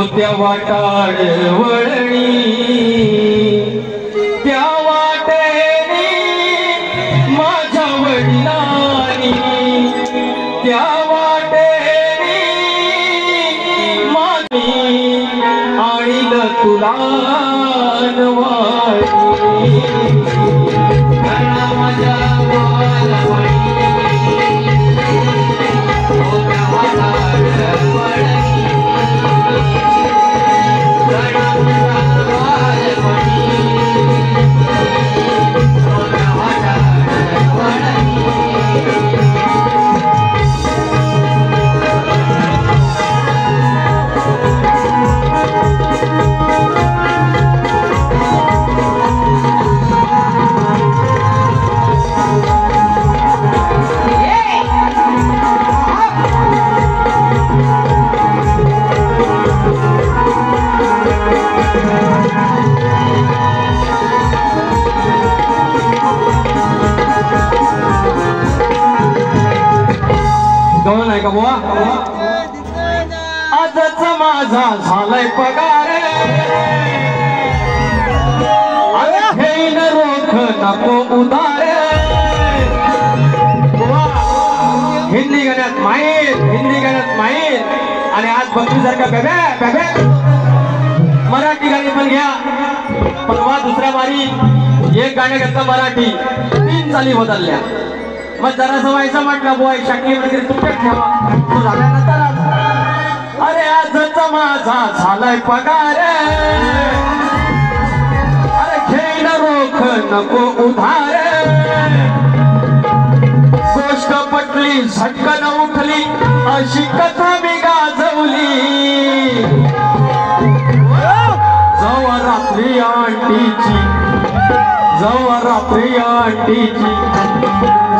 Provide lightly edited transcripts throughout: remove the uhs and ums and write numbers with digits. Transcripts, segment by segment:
होत्या वाटाड वळणी त्या वाटेनी माझ्या वडिलांनी त्या वाटेनी मानी आणील तुला नवाळी माझ्या आजच माझा झालाय पगार घेईन रोख नको उधार हिंदी गाण्यात माहीत आणि आज बघती जर का बेबे मराठी गाणी पण घ्या पण वा दुसऱ्या बारी एक गाणं घेतलं मराठी 3 चाली बदलल्या मग जरा व्हायचं म्हटलं बोय शाकी वगैरे तुमच्यात ठेवा तू झाल्यानंतर अरे आजच माझा झालाय पगार अरे घेईन रोख नको उधार गोष्ट पटली झटकन उठली अशी कथा मी गाजवली जवा रात्री आंटीची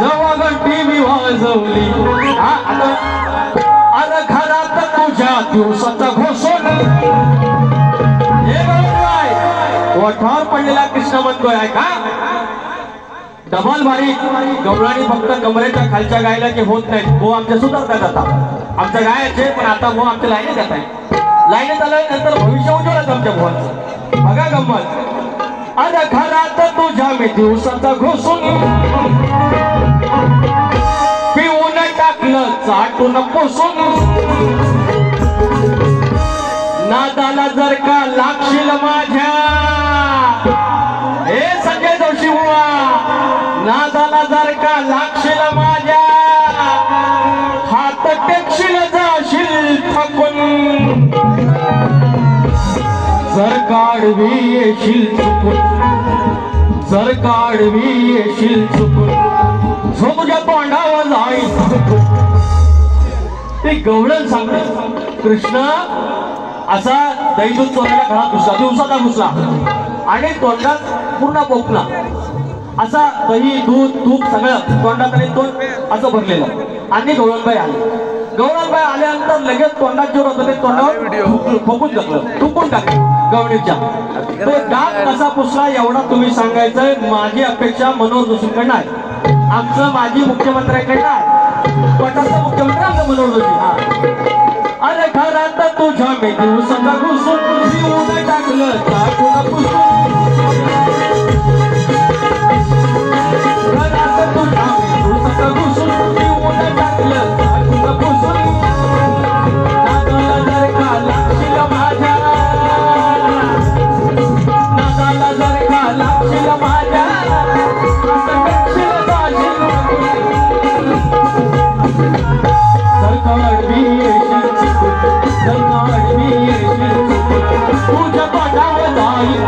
जवा घंटी मी वाजवली अरे घरात तुझ्या दिवसाचा घोषण ओठावर पडलेला कृष्ण म्हणतोय का डबल बारीक गवळणी फक्त कमरेच्या खालच्या गायला की होत नाही भाऊ आमच्या सुधारतात आता आमच्या गायाचे पण आता भाऊ आमच्या लाईनीत येत आहे लाईनीत आल्यानंतर भविष्य उज्ज्वलच आमच्या भावाचं बघा गंमत अरे घरात तुझ्या मी दिवसाचा घोसून पिऊन टाकलं चाटून पोसून नादाला जर का लागशील माझ्या हे संजय जोशी बुवा नादाला जर का लागशील माझ्या हात टेकशील जाशील थकून जर काढवी येशील चुकून जो तुझ्या तोंडावर जाईल ते गवळण सांगते कृष्ण असा दही दूध चोरायला घरात घुसला दिवसाचा घुसला आणि तोंडात पूर्ण पोकला असा दही दूध तूप सगळं तोंडात आणि तोंड असं भरलेलं आणि गवळणबाई आल्यानंतर लगेच तोंडात जे होतं ते तोंडावर फोकून टाकलं थुकून टाकलं गवळीच्या तो डाग कसा पुसला एवढा तुम्ही सांगायचंय माझी अपेक्षा मनोहर जोशींकडनं आहे आमचं माजी मुख्यमंत्र्यांकडनं आहे पटाचा मुख्यमंत्री आमचं मनोहर जोशी अरे घरात तुझ्या मी दिवसाचा घुसून पिऊन टाकलं चाकून पुसून घरात तुझ्या मी दिवसाचा घुसून पिऊन टाकलं चाकून पुसून नादाला जर का लागशील माझ्या नादाला जर का लागशील माझ्या तुझ्या पाठावर जाईल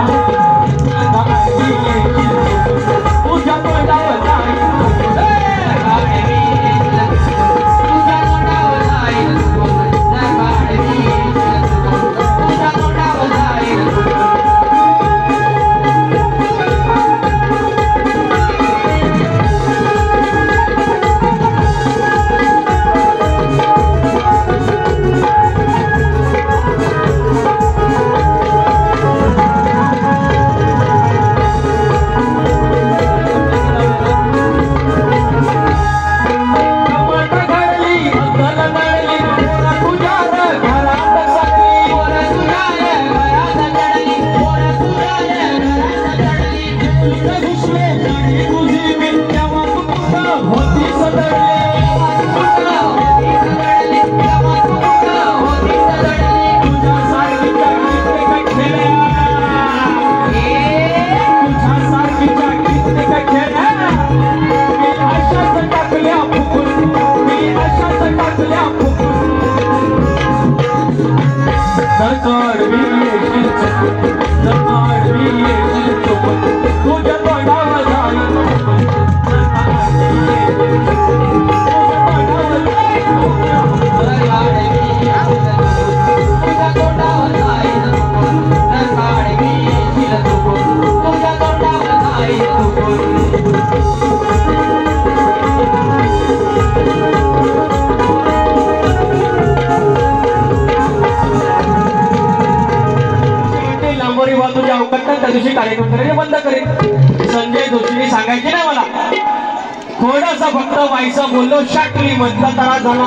थोडासा फक्त व्हायचं बोललो शाटली मधला तरा झाला.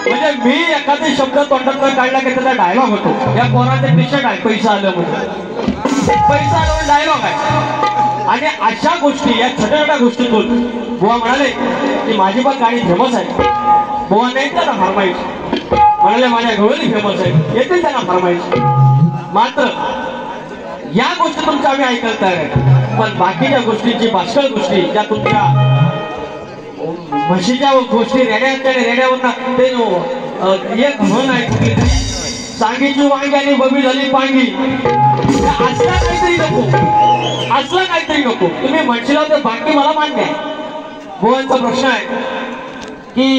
म्हणजे मी एखादी शब्द तोंडात काढला की त्याचा डायलॉग होतो. या पोराचे टी-शर्ट आहे पैसा आलं म्हणजे पैसा आलं डायलॉग आहे. आणि अशा गोष्टी या छोट्या छोट्या गोष्टीतून बुवा म्हणाले की माझी पण गाणी फेमस आहे. बुवा नाही ना फरमाईश म्हणाले माझ्या गवळणी फेमस आहे, येते त्यांना फरमाईश. मात्र या गोष्टी तुमच्या आम्ही ऐकत आहे, पण बाकीच्या गोष्टीची बाष्कळ गोष्टी ज्या तुमच्या म्हशीच्या गोष्टी रेड्यावर ते एक म्हण आहे, सांगीची वांगी आणि बबी झाली पांगी. असला काहीतरी नको, असला काहीतरी नको. तुम्ही म्हणशील तर बाकी मला मान्य आहे. बुवांचा प्रश्न आहे की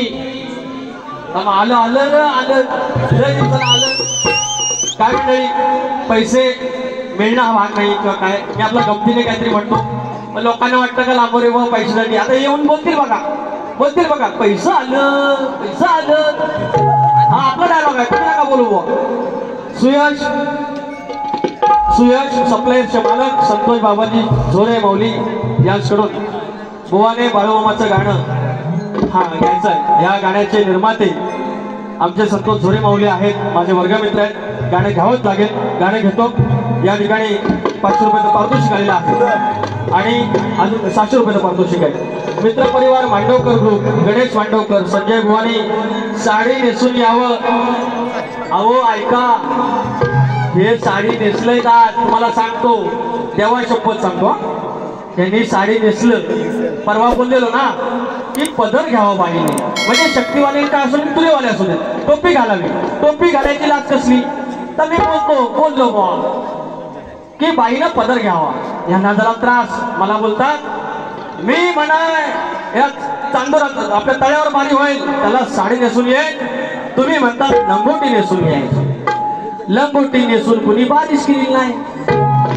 आलं आलं आलं आलं काय मंडळी, पैसे मिळणं हा भाग नाही किंवा काय. मी आपला गमतीने काहीतरी म्हणतो, लोकांना वाटतं का लांबोरे बाबा पैशासाठी. आता येऊन बोलतील बघा पैसा आलं पैसा आलं. हा आपला डायलॉग आहे, तुम्ही नका बोलू बुवा. सुयश सप्लायरचे मालक संतोष बाबाजी झोरे माऊली यांच्याकडून बुवाने बाळूमामाचं गाणं हा घ्यायचं आहे. या गाण्याचे निर्माते आमचे संतोष झोरे माऊली आहेत, माझे वर्गमित्र आहेत. गाणं घ्यावंच लागेल, गाणं घेतो. या ठिकाणी 500 रुपयाचं पारितोषिक आलेलं आहे आणि अजून 700 रुपयाचं पारितोषिक आहे. मित्रपरिवार मांडवकर ग्रुप, गणेश मांडवकर, संजय भुवानी साडी नेसून यावं. अहो ऐका, हे साडी नेसलंय का तुम्हाला सांगतो, देवा शपथ सांगतो. त्यांनी साडी नेसलं, परवा बोललेलो ना की पदर घ्यावा बाईने, म्हणजे शक्तिवाले का असू दे तुलेवाले असू दे, टोपी घालावी. टोपी घालायची लाच कसली, तर मी बोललो बा की बाईनं पदर घ्यावा. यांना जरा त्रास, मला बोलतात मी म्हणाय या चांदोरात आपल्या तळ्यावर पाणी होईल त्याला साडी नेसून येईल, तुम्ही म्हणतात लंगोटी नेसून यायची. लंगोटी नेसून कुणी बारिश केली नाही,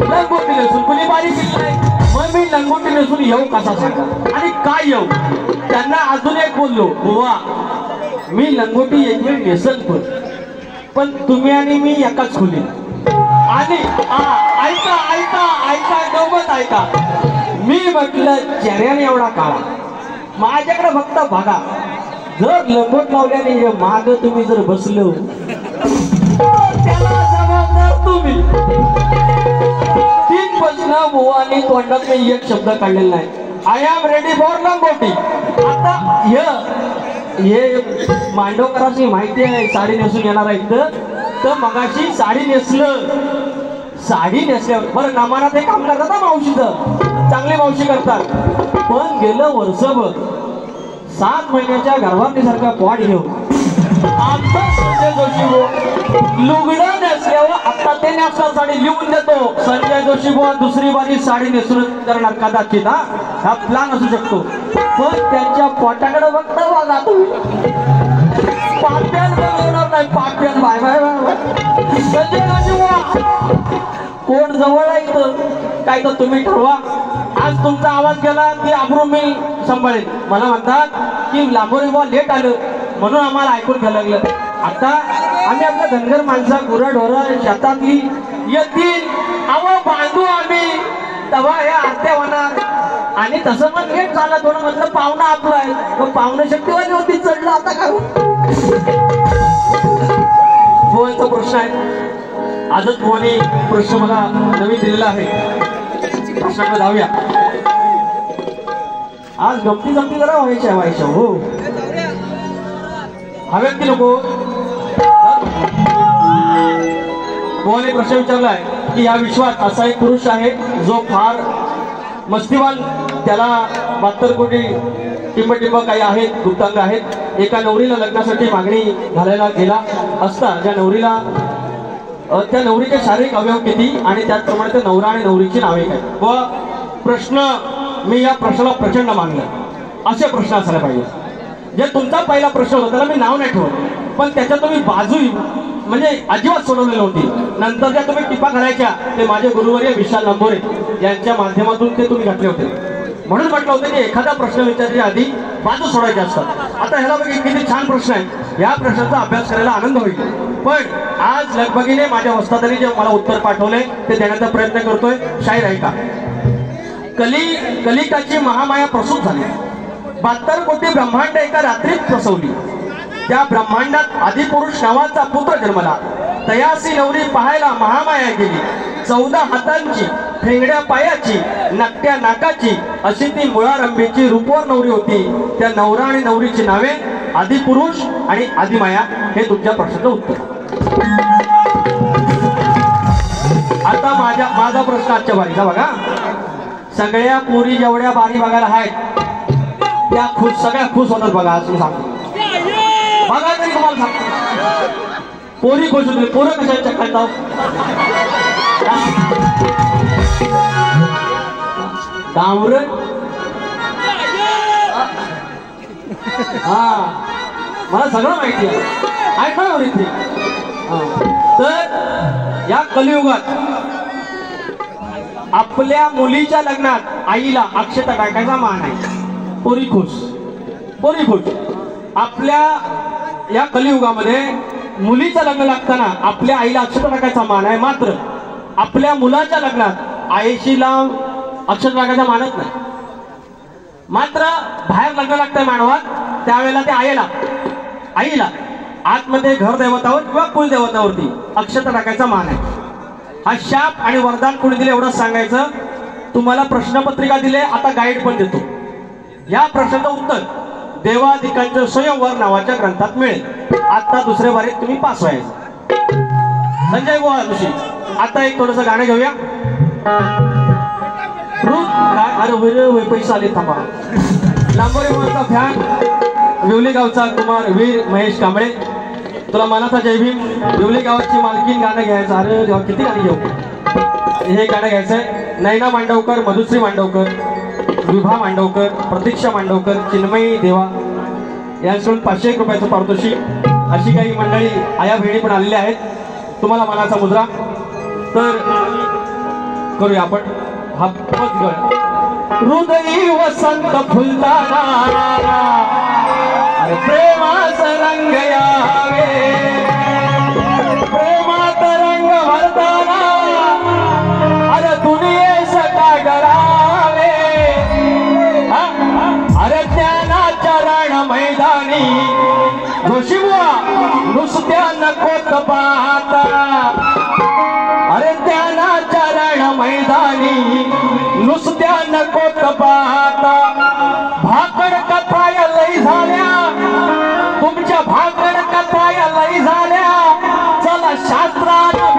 लंगोटी नेसून कुणी बारिश केली नाही. मग मी लंगोटी नेसून येऊ कसा सांगा आणि काय येऊ. त्यांना अजून एक बोललो, बुवा मी लंगोटी एक वेळ नेसन पण तुम्ही आणि मी एकाच खोली. आणि ऐका ऐका ऐका गमत ऐका, मी म्हटलं चेहऱ्याने एवढा काळा, माझ्याकडे फक्त बघा. जर लंगोट लावल्याने माग तुम्ही जर बसलो त्याला जबाबदार तुम्ही. 3 प्रश्न बुवानी तोंडात मी एक शब्द काढलेला नाही. आय एम रेडी फॉर लंगोटी. आता हे मांडवकरांची माहिती आहे साडी नेसून येणार आहेत, तर मगाशी साडी नेसल्यावर बरं नामाना ते काम करतात ना मावशीचं, चांगली मावशी करतात. पण गेलं वर्षभर 7 महिन्याच्या गर्भावतीसारखा पॉट घेऊन आता संजय जोशी लुगडं नेसल्यावर आता ते नेसणार साडी लिहून देतो. संजय जोशी बुवा दुसरी बारी साडी नेसून करणार कदाचित, हा प्लॅन असू शकतो. पण त्यांच्या पोटाकडे बघता बघा तुम्ही, पाट्यान बनवणार नाही, पाट्यान bye bye bye. Sanjay Joshi बुवा कोण जवळ आहे काय तर तुम्ही ठरवा. आज तुमचा आवाज गेला की आबरू मी सांभाळेल. मला म्हणतात की लांबोरे बुवा लेट आलं म्हणून आम्हाला ऐकून घ्यायला लागलं. आता आम्ही आपल्या धनगर माणसा गुराढोरा शेतातली येतील अहो बांधू आम्ही, तेव्हा हे आरत्या होणार. आणि तसं पण लेट झालं थोडं, म्हटलं पाहुणा आपला आहे, पाहुणे शक्तीवाली होती चढलं आता काय. भुवनचा प्रश्न आहे. आजच भुवनी प्रश्न मला नवीन दिलेला आहे, प्रश्नाकडे जाऊया. आज गमती जमती जरा व्हायच्या हो, हव्यात की नको. भुवनी प्रश्न विचारलाय की या विश्वात असा एक पुरुष आहे जो फार मस्तीवान, त्याला 72 कोटी टिंब काही आहेत, गुप्तांग आहेत. एका नवरीला लग्नासाठी मागणी घालायला गेला असता त्या नवरीचे शारीरिक अवयव किती आणि त्याचप्रमाणे त्या नवरा आणि नवरीची नावे काय. व प्रश्न मी या प्रश्नाला प्रचंड मानलं. असे प्रश्न असायला पाहिजे. जे तुमचा पहिला प्रश्न होता त्याला मी नाव नाही ठेवत, पण त्याच्यात तुम्ही बाजू म्हणजे अजिबात सोडवलेली होती. नंतर ज्या तुम्ही टिपा घालायच्या ते माझे गुरुवर्य विशाल लांबोरे यांच्या माध्यमातून ते तुम्ही घातले होते. म्हणून म्हटलं होतं की एखादा प्रश्न विचारण्याच्या आधी बाजू सोडायचे असतात. आता ह्याला बघा किती छान प्रश्न आहे, या प्रश्नाचा अभ्यास करायला आनंद होईल. पण आज लगबगीने माझ्या वस्तादांनी जे मला उत्तर पाठवले ते देण्याचा प्रयत्न करतोय. शाहीर आहे का कलिकाची महामाया प्रसूत झाली. 72 कोटी ब्रह्मांड एका रात्रीत प्रसवली. त्या ब्रह्मांडात आदिपुरुष नावाचा पुत्र जन्मला. तयासी नवरी पाहायला महामाया गेली. 14 हातांची, ठेंगड्या पायाची, नकट्या नाकाची अशी ती मुळारंभीची रूपवर नवरी होती. त्या नवरा आणि नवरीची नावे आदिपुरुष आणि आदिमाया. हे तुमच्या प्रश्नाचं उत्तर. आता माझा प्रश्न आजच्या बारीचा बघा. सगळ्या पोरी जेवढ्या बारी बघायला आहेत त्या सगळ्या खुश होतात बघा. आज मी सांगतो बघा तरी तुम्हाला सांगतो पोरी खुश होते. पोरं कशा चक्कर डांबर हा मला सगळं माहिती आहे. ऐका ना इथे. तर या कलियुगात आपल्या मुलीच्या लग्नात आईला अक्षता टाकायचा मान आहे. पोरी खुश, पोरी खुश. आपल्या या कलियुगामध्ये मुलीचं लग्न लागताना आपल्या आईला अक्षता टाकायचा मान आहे. मात्र आपल्या मुलाच्या लग्नात आईशीला अक्षता टाकायचा मानत नाही. मात्र बाहेर लग्न लागतंय मानवात त्यावेळेला ते आईला आतमध्ये घर देवतावर किंवा कुलदेवतावरती अक्षता टाकायचा मान आहे. हा शाप आणि वरदान कोणी दिले एवढंच सांगायचं. तुम्हाला प्रश्नपत्रिका दिले, आता गाईड पण देतो. या प्रश्नाचं उत्तर देवादिकांच्या स्वयंवर नावाच्या ग्रंथात मिळेल. आता दुसऱ्या बारीत तुम्ही पास व्हायचं. संजय गोवा ऋषी. आता एक थोडंसं गाणं घेऊया. अरे पैसे आले थांबा. लांबोरे मोहनचा फॅन विवली गावचा कुमार वीर महेश कांबळे. तुला मनाचा जय भीम. विवली गावाची मालकीन गाणं घ्यायचं. अरे देवा किती गाणी घेऊ. हे गाणं घ्यायचंय. नैना मांडवकर, मधुश्री मांडवकर, विभा मांडवकर, प्रतीक्षा मांडवकर, चिन्मयी देवा यांच्याकडून 501 रुपयाचं पारितोषिक. अशी काही मंडळी आया बहिणी पण आलेल्या आहेत. तुम्हाला मनाचा मुद्रा तर करूया आपण. हा पदगड. हृदयी वसंत फुलताना प्रेमाच रंग यावे. प्रेमात रंग भरताना अरे दुनियेस का करावे. अरे ज्ञानाच्या रण मैदानी जोशीबुवा नुसत्या नकोत पाहता. अरे ज्ञानाच्या रण मैदानी नुसत्या नकोत पाहता. भाकड कथा या लई झाल्या तुमच्या. भाकड कथा या लई झाल्या. चला शास्त्राला